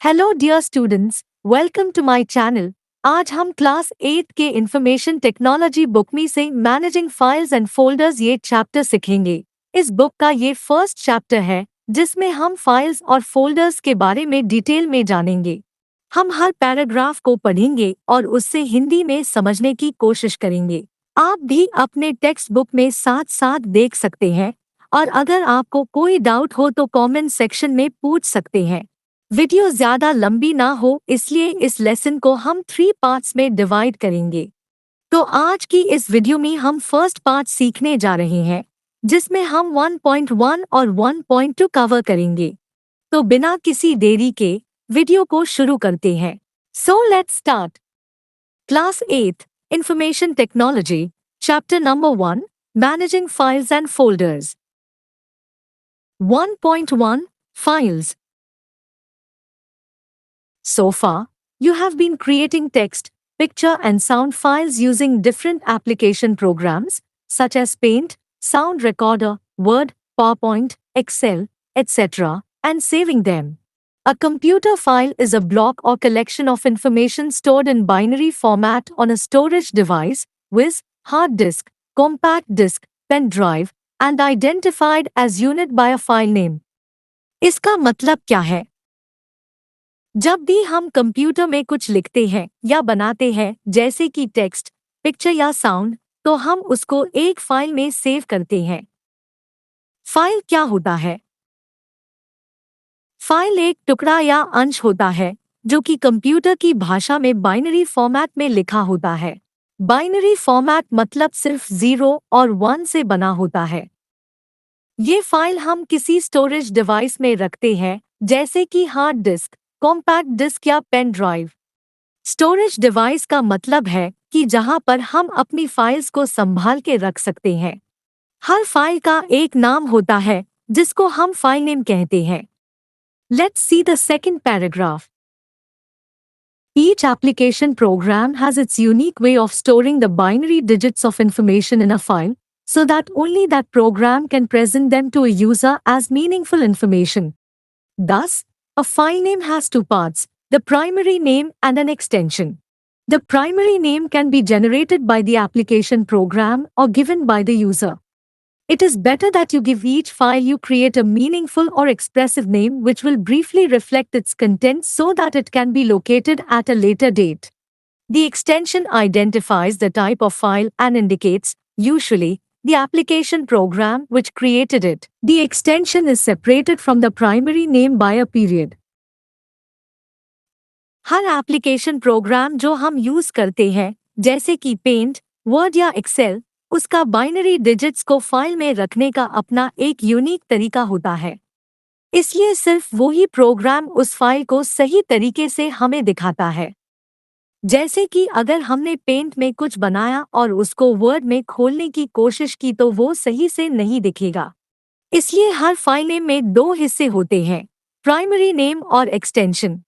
Hello dear students, welcome to my channel. आज हम class 8 के इंफॉर्मेशन टेक्नोलॉजी बुक में से मैनेजिंग फाइल्स एंड फोल्डर्स ये चैप्टर सीखेंगे। इस बुक का ये फर्स्ट चैप्टर है जिसमें हम फाइल्स और फोल्डर्स के बारे में डिटेल में जानेंगे। हम हर पैराग्राफ को पढ़ेंगे और उससे हिंदी में समझने की कोशिश करेंगे। आप भी अपने टेक्स्ट बुक में साथ साथ देख सकते हैं और अगर आपको कोई डाउट हो तो कमेंट सेक्शन में पूछ सकते हैं। वीडियो ज्यादा लंबी ना हो इसलिए इस लेसन को हम 3 पार्ट्स में डिवाइड करेंगे। तो आज की इस वीडियो में हम फर्स्ट पार्ट सीखने जा रहे हैं जिसमें हम 1.1 और 1.2 कवर करेंगे। तो बिना किसी देरी के वीडियो को शुरू करते हैं। So let's start. Class 8 information technology chapter number 1 managing files and folders. 1.1 Files. So far, you have been creating text, picture and sound files using different application programs such as Paint, Sound Recorder, Word, PowerPoint, Excel, etc. and saving them. A computer file is a block or collection of information stored in binary format on a storage device, with hard disk, compact disk, pen drive, and identified as unit by a file name. इसका मतलब क्या है? जब भी हम computer में कुछ लिखते हैं या बनाते हैं जैसे कि टेक्स्ट, पिक्चर या साउंड, तो हम उसको एक फाइल में सेव करते हैं। फाइल क्या होता है? फाइल एक टुकड़ा या अंश होता है जो कि कंप्यूटर की भाषा में बाइनरी फॉर्मेट में लिखा होता है। बाइनरी फॉर्मेट मतलब सिर्फ 0 और 1 से बना होता है। ये फाइल हम किसी स्टोरेज डिवाइस में रखते हैं जैसे कि हार्ड डिस्क, कॉम्पैक्ट डिस्क या पेन ड्राइव। स्टोरेज डिवाइस का मतलब है कि जहां पर हम अपनी फाइल्स को संभाल के रख सकते हैं। हर फाइल का एक नाम होता है जिसको हम फाइल नेम कहते हैं। Let's see the second paragraph. Each application program has its unique way of storing the binary digits of information in a file, so that only that program can present them to a user as meaningful information. Thus, a file name has two parts, the primary name and an extension. The primary name can be generated by the application program or given by the user. It is better that you give each file you create a meaningful or expressive name which will briefly reflect its content so that it can be located at a later date. The extension identifies the type of file and indicates, usually, the application program which created it. The extension is separated from the primary name by a period. Her application program जो हम use करते हैं जैसे कि paint, word या Excel, उसका binary digits को file में रखने का अपना एक यूनिक तरीका होता है। इसलिए सिर्फ वही प्रोग्राम उस फाइल को सही तरीके से हमें दिखाता है। जैसे कि अगर हमने पेंट में कुछ बनाया और उसको वर्ड में खोलने की कोशिश की तो वो सही से नहीं दिखेगा। इसलिए हर फाइल नेम में दो हिस्से होते हैं, प्राइमरी नेम और एक्सटेंशन।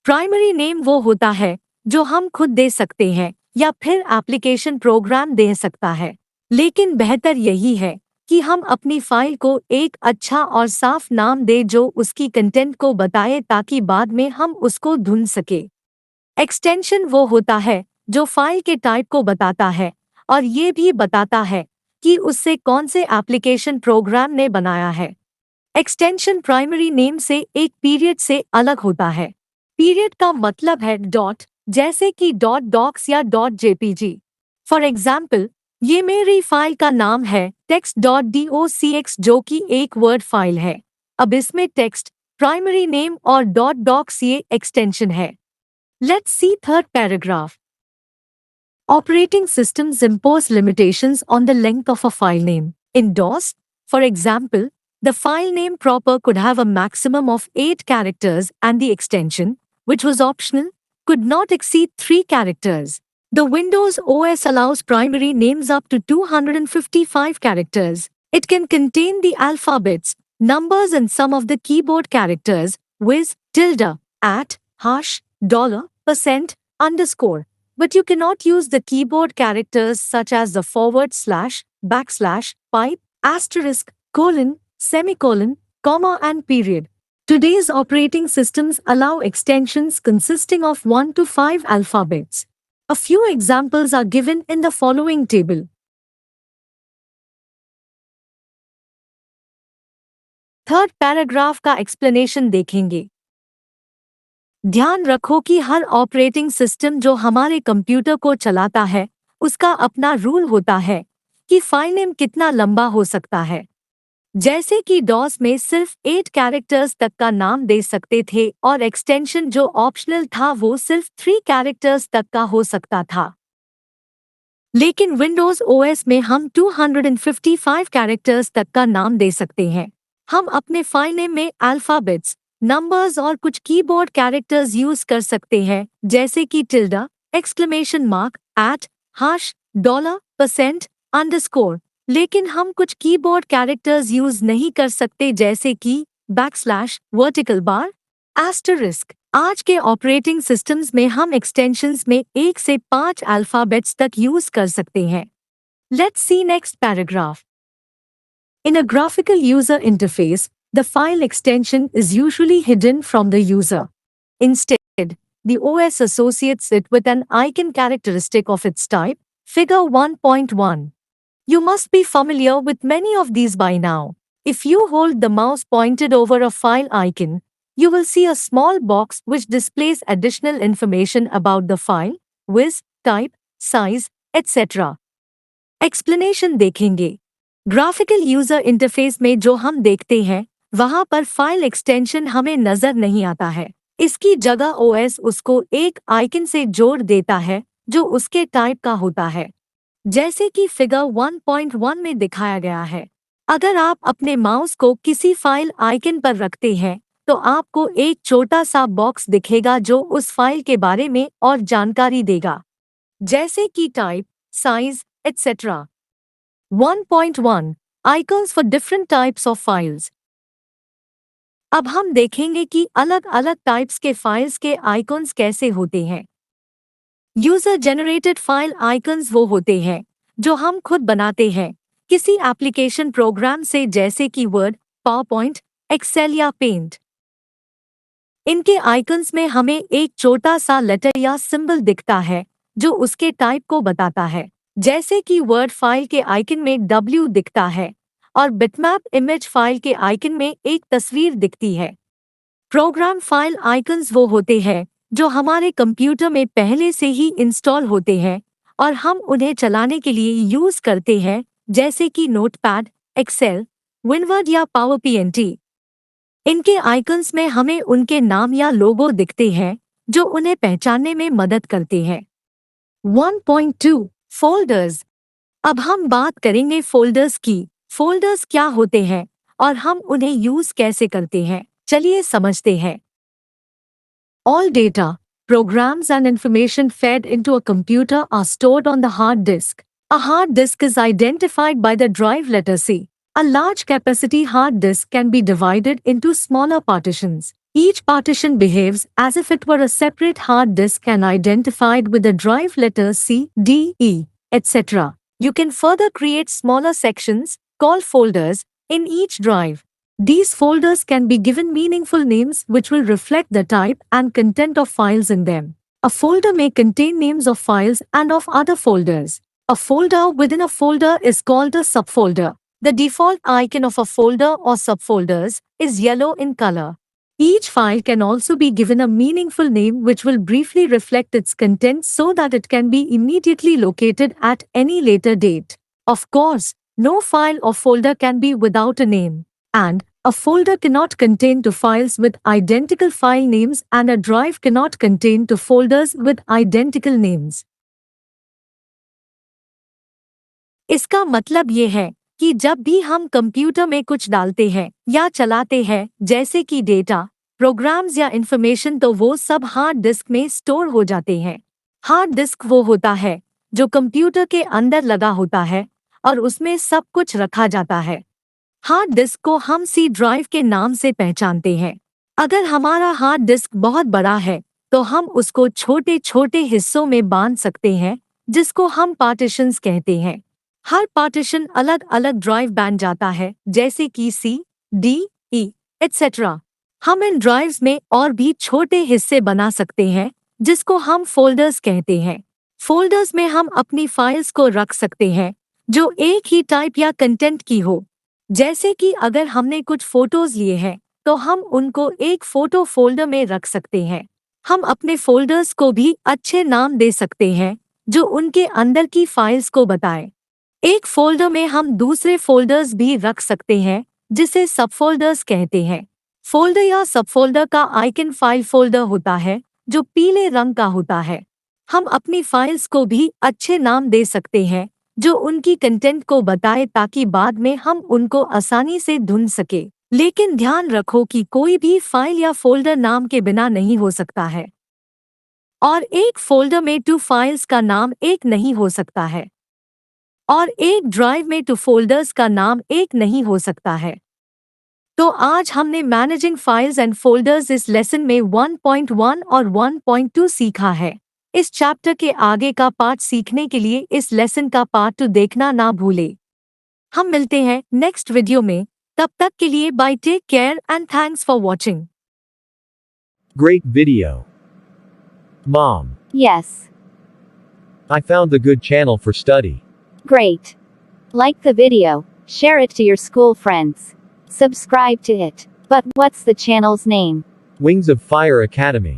प्राइमरी नेम वो होता है जो हम खुद दे सकते हैं या फिर एप्लीकेशन प्रोग्राम दे सकता है, लेकिन बेहतर यही है कि हम अपनी फाइल को एक अच्छा और साफ नाम दे जो उसकी कंटेंट को बताए ताकि बाद में हम उसको ढूंढ सके। एक्सटेंशन वो होता है जो फाइल के टाइप को बताता है और ये भी बताता है कि उससे कौन से एप्लीकेशन प्रोग्राम ने बनाया है। एक्सटेंशन प्राइमरी नेम से एक पीरियड से अलग होता है। पीरियड का मतलब है डॉट, जैसे कि डॉट डॉक्स या डॉट जेपीजी। फॉर एग्जाम्पल, ये मेरी फाइल का नाम है text.docx जो कि एक वर्ड फाइल है। अब इसमें टेक्स्ट, प्राइमरी नेम और डॉट डॉक्स ये एक्सटेंशन है। Let's see third paragraph. Operating systems impose limitations on the length of a file name. In DOS, for example, the file name proper could have a maximum of 8 characters and the extension, which was optional, could not exceed 3 characters. The Windows OS allows primary names up to 255 characters. It can contain the alphabets, numbers and some of the keyboard characters, with tilde, at, hash, dollar, percent, underscore. But you cannot use the keyboard characters such as the forward slash, backslash, pipe, asterisk, colon, semicolon, comma and period. Today's operating systems allow extensions consisting of 1 to 5 alphabets. A few examples are given in the following table. Third paragraph का explanation देखेंगे। ध्यान रखो कि हर operating system जो हमारे computer को चलाता है, उसका अपना रूल होता है कि फाइल नेम कितना लंबा हो सकता है। जैसे कि डॉस में सिर्फ 8 कैरेक्टर्स तक का नाम दे सकते थे और एक्सटेंशन जो ऑप्शनल था वो सिर्फ 3 कैरेक्टर्स तक का हो सकता था। लेकिन विंडोज ओएस में हम 255 कैरेक्टर्स तक का नाम दे सकते हैं। हम अपने फाइल नेम में अल्फाबेट्स, नंबर्स और कुछ कीबोर्ड कैरेक्टर्स यूज कर सकते हैं, जैसे कि tilde, exclamation mark, #, dollar, %, underscore. लेकिन हम कुछ कीबोर्ड कैरेक्टर्स यूज नहीं कर सकते, जैसे कि बैकस्लैश, वर्टिकल बार, एस्टरिस्क। आज के ऑपरेटिंग सिस्टम्स में हम एक्सटेंशंस में 1 से 5 अल्फाबेट्स तक यूज कर सकते हैं। Let's see next paragraph. In a graphical user interface, the file extension is usually hidden from the user. Instead, the OS associates it with an icon characteristic of its type, Figure 1.1. You must be familiar with many of these by now. If you hold the mouse pointed over a file icon, you will see a small box which displays additional information about the file, viz, type, size, etc. Explanation देखेंगे। Graphical user interface में जो हम देखते हैं, वहां पर file extension हमें नजर नहीं आता है। इसकी जगह ओएस उसको एक आइकन से जोड़ देता है जो उसके टाइप का होता है, जैसे कि फिगर 1.1 में दिखाया गया है। अगर आप अपने माउस को किसी फाइल आइकन पर रखते हैं, तो आपको एक छोटा सा बॉक्स दिखेगा जो उस फाइल के बारे में और जानकारी देगा, जैसे कि type, size, etc. 1.1 Icons for different types of files. अब हम देखेंगे कि अलग अलग टाइप्स के फाइल्स के आइकॉन्स कैसे होते हैं। यूजर जनरेटेड फाइल आइकॉन्स वो होते हैं जो हम खुद बनाते हैं किसी एप्लीकेशन प्रोग्राम से, जैसे कि वर्ड, पावरपॉइंट, एक्सेल या पेंट। इनके आइकॉन्स में हमें एक छोटा सा लेटर या सिंबल दिखता है जो उसके टाइप को बताता है, जैसे कि वर्ड फाइल के आइकन में W दिखता है और बिटमैप इमेज फाइल के आइकन में एक तस्वीर दिखती है। प्रोग्राम फाइल आइकन्स वो होते हैं जो हमारे कंप्यूटर में पहले से ही इंस्टॉल होते हैं और हम उन्हें चलाने के लिए यूज करते हैं, जैसे कि नोटपैड, एक्सेल, विनवर्ड या पावर पीएनटी। इनके आइकन्स में हमें उनके नाम या लोगो दिखते हैं जो उन्हें पहचानने में मदद करते हैं। 1.2 फोल्डर्स। अब हम बात करेंगे फोल्डर्स की। फोल्डर्स क्या होते हैं और हम उन्हें यूज कैसे करते हैं, चलिए समझते हैं। All data, programs and information fed into a computer are stored on the hard disk. A hard disk is identified by the drive letter C. A large capacity hard disk can be divided into smaller partitions. Each partition behaves as if it were a separate hard disk and identified with the drive letters C, D, E, etc. You can further create smaller sections, called folders, in each drive. These folders can be given meaningful names which will reflect the type and content of files in them. A folder may contain names of files and of other folders. A folder within a folder is called a subfolder. The default icon of a folder or subfolders is yellow in color. Each file can also be given a meaningful name which will briefly reflect its content so that it can be immediately located at any later date. Of course, no file or folder can be without a name. And a folder cannot contain two files with identical file names and a drive cannot contain two folders with identical names. इसका मतलब ये है कि जब भी हम computer में कुछ डालते हैं या चलाते हैं, जैसे कि डेटा, प्रोग्राम्स या इंफॉर्मेशन, तो वो सब हार्ड डिस्क में स्टोर हो जाते हैं। हार्ड डिस्क वो होता है जो कंप्यूटर के अंदर लगा होता है और उसमें सब कुछ रखा जाता है। हार्ड डिस्क को हम सी ड्राइव के नाम से पहचानते हैं। अगर हमारा हार्ड डिस्क बहुत बड़ा है तो हम उसको छोटे छोटे हिस्सों में बांट सकते हैं, जिसको हम पार्टीशंस कहते हैं। हर पार्टीशन अलग अलग ड्राइव बन जाता है, जैसे कि C, D, E, etc. हम इन ड्राइव्स में और भी छोटे हिस्से बना सकते हैं जिसको हम फोल्डर्स कहते हैं। फोल्डर्स में हम अपनी फाइल्स को रख सकते हैं जो एक ही टाइप या कंटेंट की हो। जैसे कि अगर हमने कुछ फोटोज लिए हैं तो हम उनको एक फोटो फोल्डर में रख सकते हैं। हम अपने फोल्डर्स को भी अच्छे नाम दे सकते हैं जो उनके अंदर की फाइल्स को बताए। एक फोल्डर में हम दूसरे फोल्डर्स भी रख सकते हैं जिसे सबफोल्डर्स कहते हैं। फोल्डर या सबफोल्डर का आइकन फाइल फोल्डर होता है जो पीले रंग का होता है। हम अपनी फाइल्स को भी अच्छे नाम दे सकते हैं जो उनकी कंटेंट को बताए ताकि बाद में हम उनको आसानी से ढूंढ सके। लेकिन ध्यान रखो कि कोई भी फाइल या फोल्डर नाम के बिना नहीं हो सकता है और एक फोल्डर में 2 फाइल्स का नाम एक नहीं हो सकता है और एक ड्राइव में 2 फोल्डर्स का नाम एक नहीं हो सकता है। तो आज हमने मैनेजिंग फाइल्स एंड फोल्डर्स इस लेसन में 1.1 और 1.2 सीखा है। इस चैप्टर के आगे का पार्ट सीखने के लिए इस लेसन का पार्ट 2 देखना ना भूले। हम मिलते हैं नेक्स्ट वीडियो में। तब तक के लिए bye, take care and thanks for watching. Great video. Mom, Yes. I found the good channel for study. Great. Like the video, share it to your school friends. Subscribe to it. But what's the channel's name? Wings of Fire Academy.